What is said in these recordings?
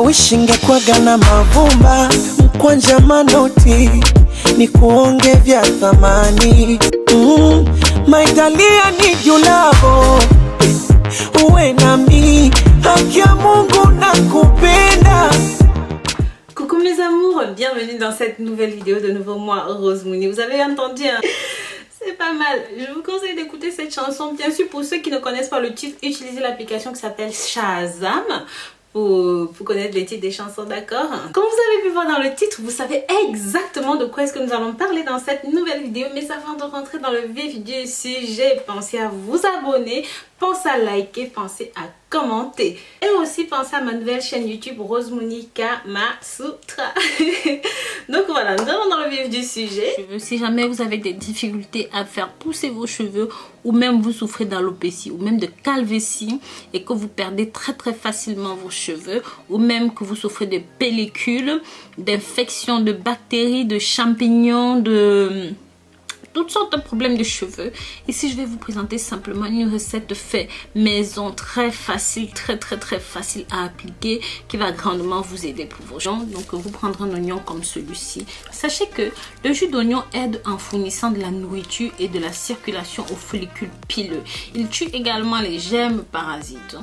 Ushingekwaga na mavumba mkwanja manoti ni kuonge vya thamani. Maitalia ni julavo uwe nami, haki ya Mungu nakupenda. Coucou mes amours, bienvenue dans cette nouvelle vidéo de nouveau moi Rose Mouni. Vous avez entendu hein? C'est pas mal. Je vous conseille d'écouter cette chanson. Bien sûr, pour ceux qui ne connaissent pas le titre, utilisez l'application qui s'appelle Shazam pour connaître les titres des chansons, d'accord? Comme vous avez pu voir dans le titre, vous savez exactement de quoi est-ce que nous allons parler dans cette nouvelle vidéo. Mais avant de rentrer dans le vif du sujet, pensez à vous abonner, pensez à liker, pensez à commenter. Et aussi pensez à ma nouvelle chaîne YouTube Rose Mouni Kamasutra. Donc voilà, nous allons dans le vif du sujet. Si jamais vous avez des difficultés à faire pousser vos cheveux, ou même vous souffrez d'alopécie, ou même de calvitie, et que vous perdez très facilement vos cheveux, ou même que vous souffrez de pellicules, d'infections, de bactéries, de champignons, de toutes sortes de problèmes de cheveux. Ici je vais vous présenter simplement une recette fait maison très facile, très facile à appliquer, qui va grandement vous aider pour vos gens. Donc vous prendrez un oignon comme celui-ci. Sachez que le jus d'oignon aide en fournissant de la nourriture et de la circulation aux follicules pileux. Il tue également les germes parasites.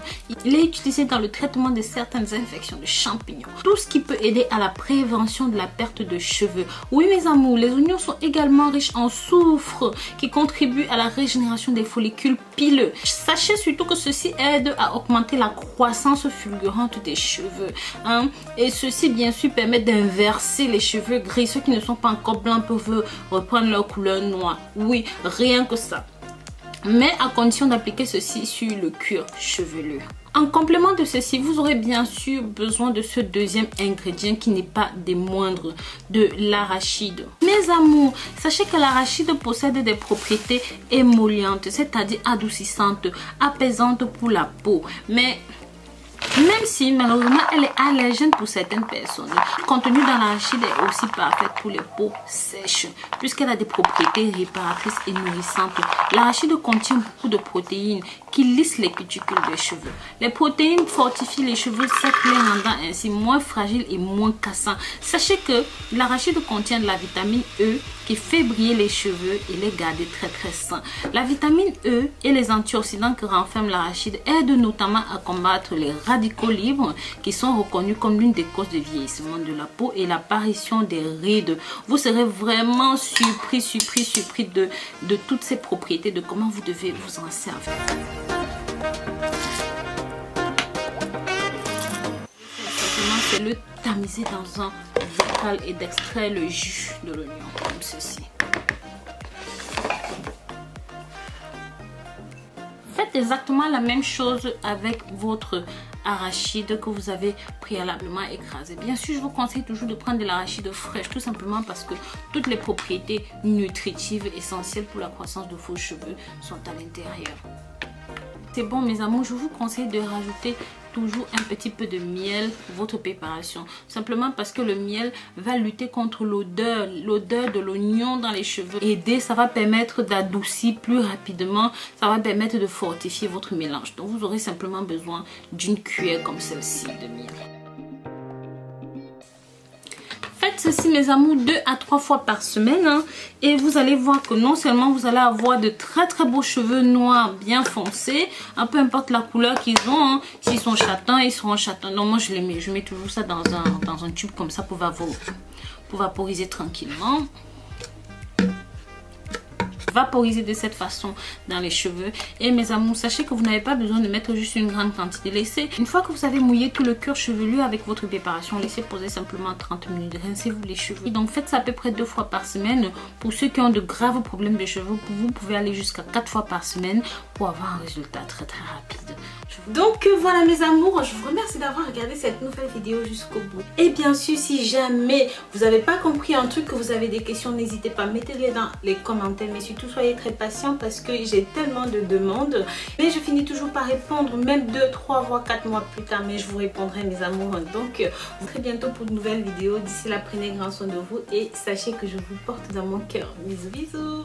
Il est utilisé dans le traitement de certaines infections de champignons. Tout ce qui peut aider à la prévention de la perte de cheveux. Oui mes amours, les oignons sont également riches en soufre qui contribue à la régénération des follicules pileux. Sachez surtout que ceci aide à augmenter la croissance fulgurante des cheveux. Et ceci bien sûr permet d'inverser les cheveux gris. Ceux qui ne sont pas encore blancs peuvent reprendre leur couleur noire. Oui, rien que ça. Mais à condition d'appliquer ceci sur le cuir chevelu. En complément de ceci, vous aurez bien sûr besoin de ce deuxième ingrédient qui n'est pas des moindres, de l'arachide. Mes amours, sachez que l'arachide possède des propriétés émollientes, c'est-à-dire adoucissantes, apaisantes pour la peau. Mais même si malheureusement elle est allergène pour certaines personnes, le contenu dans l'arachide est aussi parfait pour les peaux sèches puisqu'elle a des propriétés réparatrices et nourrissantes. L'arachide contient beaucoup de protéines qui lissent les cuticules des cheveux. Les protéines fortifient les cheveux secs, les rendant ainsi moins fragiles et moins cassants. Sachez que l'arachide contient de la vitamine E qui fait briller les cheveux et les garder très sains. La vitamine E et les antioxydants que renferme l'arachide aident notamment à combattre les radicaux libres qui sont reconnus comme l'une des causes de vieillissement de la peau et l'apparition des rides. Vous serez vraiment surpris de toutes ces propriétés, de comment vous devez vous en servir. C'est le tamiser dans un bocal et d'extraire le jus de l'oignon comme ceci. Faites exactement la même chose avec votre arachide que vous avez préalablement écrasé. Bien sûr, je vous conseille toujours de prendre de l'arachide fraîche, tout simplement parce que toutes les propriétés nutritives essentielles pour la croissance de vos cheveux sont à l'intérieur. C'est bon mes amours, je vous conseille de rajouter toujours un petit peu de miel pour votre préparation. Simplement parce que le miel va lutter contre l'odeur de l'oignon dans les cheveux. Aider, ça va permettre d'adoucir plus rapidement, ça va permettre de fortifier votre mélange. Donc vous aurez simplement besoin d'une cuillère comme celle-ci de miel. Faites ceci mes amours 2 à 3 fois par semaine et vous allez voir que non seulement vous allez avoir de très beaux cheveux noirs bien foncés, peu importe la couleur qu'ils ont, s'ils sont châtains ils seront châtains. Non, moi je mets toujours ça dans un tube comme ça pour vaporiser tranquillement. Vaporiser de cette façon dans les cheveux. Et mes amours, sachez que vous n'avez pas besoin de mettre juste une grande quantité. Laissez, une fois que vous avez mouillé tout le cuir chevelu avec votre préparation, laissez poser simplement 30 minutes. Rincez-vous les cheveux. Donc faites ça à peu près 2 fois par semaine. Pour ceux qui ont de graves problèmes de cheveux, vous pouvez aller jusqu'à 4 fois par semaine pour avoir un résultat très rapide. Donc voilà mes amours, je vous remercie d'avoir regardé cette nouvelle vidéo jusqu'au bout. Et bien sûr, si jamais vous n'avez pas compris un truc, que vous avez des questions, n'hésitez pas, mettez-les dans les commentaires. Mais surtout, soyez très patient parce que j'ai tellement de demandes. Mais je finis toujours par répondre, même 2, 3 voire 4 mois plus tard. Mais je vous répondrai mes amours. Donc très bientôt pour de nouvelles vidéos. D'ici là, prenez grand soin de vous et sachez que je vous porte dans mon cœur. Bisous bisous.